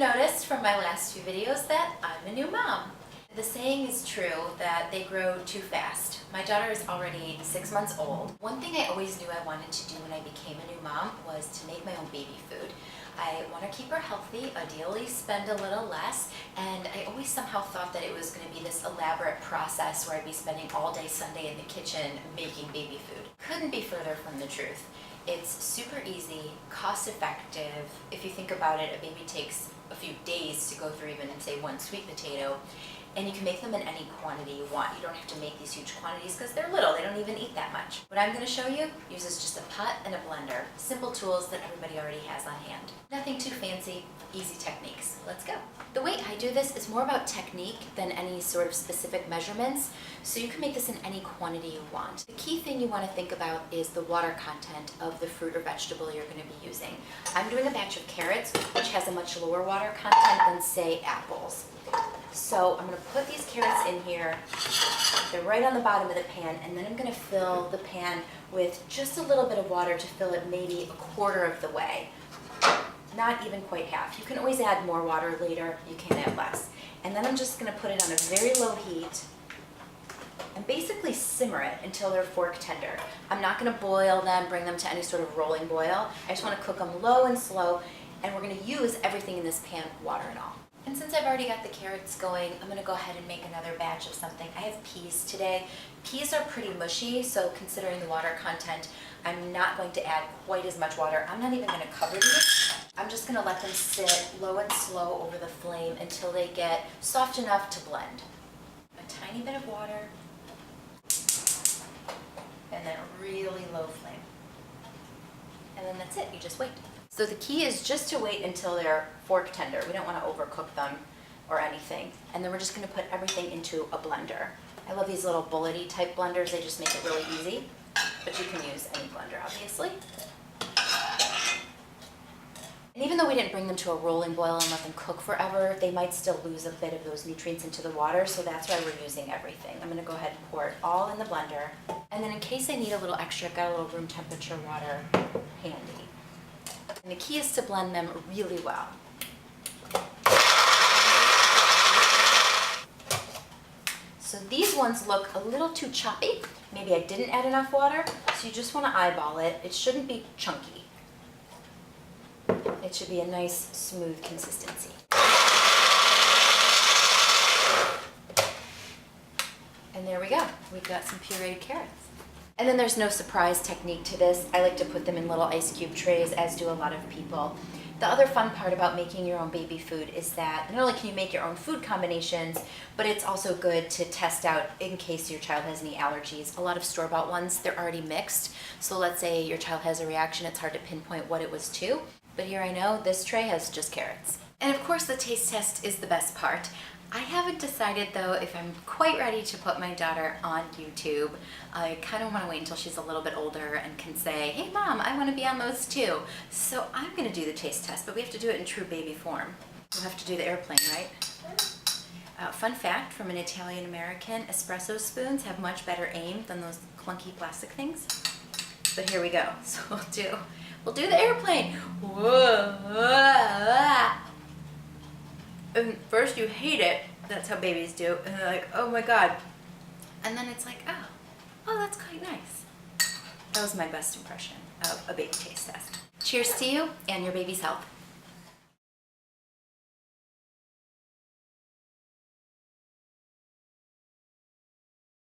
noticed from my last few videos that I'm a new mom. The saying is true that they grow too fast. My daughter is already 6 months old. One thing I always knew I wanted to do when I became a new mom was to make my own baby food. I want to keep her healthy, ideally spend a little less, and I always somehow thought that it was going to be this elaborate process where I'd be spending all day Sunday in the kitchen making baby food. Couldn't be further from the truth. It's super easy, cost effective. If you think about it, a baby takes a few days to go through even, say, one sweet potato, and you can make them in any quantity you want. You don't have to make these huge quantities because they're little. They don't even eat that much. What I'm going to show you uses just a pot and a blender. Simple tools that everybody already has on hand. Nothing too fancy, easy techniques. Let's go. The way I do this is more about technique than any sort of specific measurements, so you can make this in any quantity you want. The key thing you want to think about is the water content of the fruit or vegetable you're going to be using. I'm doing a batch of carrots, which has a much lower water content than, say, apples. So I'm going to put these carrots in here. They're right on the bottom of the pan, and then I'm going to fill the pan with just a little bit of water to fill it maybe a quarter of the way. Not even quite half. You can always add more water later. You can add less. And then I'm just going to put it on a very low heat and basically simmer it until they're fork tender. I'm not going to boil them, bring them to any sort of rolling boil. I just want to cook them low and slow, and we're going to use everything in this pan, water and all. And since I've already got the carrots going, I'm going to go ahead and make another batch of something. I have peas today. Peas are pretty mushy, so considering the water content, I'm not going to add quite as much water. I'm not even going to cover these. I'm just going to let them sit low and slow over the flame until they get soft enough to blend. A tiny bit of water, and then a really low flame. And then that's it, you just wait. So the key is just to wait until they're fork tender. We don't want to overcook them or anything. And then we're just going to put everything into a blender. I love these little bullety type blenders. They just make it really easy. But you can use any blender, obviously. And even though we didn't bring them to a rolling boil and let them cook forever, they might still lose a bit of those nutrients into the water, so that's why we're using everything. I'm going to go ahead and pour it all in the blender. And then in case I need a little extra, I've got a little room temperature water handy. And the key is to blend them really well. So these ones look a little too choppy. Maybe I didn't add enough water, so you just want to eyeball it. It shouldn't be chunky. It should be a nice, smooth consistency. And there we go. We've got some pureed carrots. And then there's no surprise technique to this. I like to put them in little ice cube trays, as do a lot of people. The other fun part about making your own baby food is that not only can you make your own food combinations, but it's also good to test out in case your child has any allergies. A lot of store-bought ones, they're already mixed. So let's say your child has a reaction, it's hard to pinpoint what it was to. But here I know this tray has just carrots. And of course the taste test is the best part. I haven't decided though if I'm quite ready to put my daughter on YouTube. I kind of want to wait until she's a little bit older and can say, hey mom, I want to be on those too. So I'm going to do the taste test, but we have to do it in true baby form. We'll have to do the airplane, right? Fun fact from an Italian American, espresso spoons have much better aim than those clunky plastic things. But here we go. So we'll do the airplane. Whoa. And first you hate it, that's how babies do, and they're like, oh my god. And then it's like, oh, that's quite nice. That was my best impression of a baby taste test. Cheers to you and your baby's health.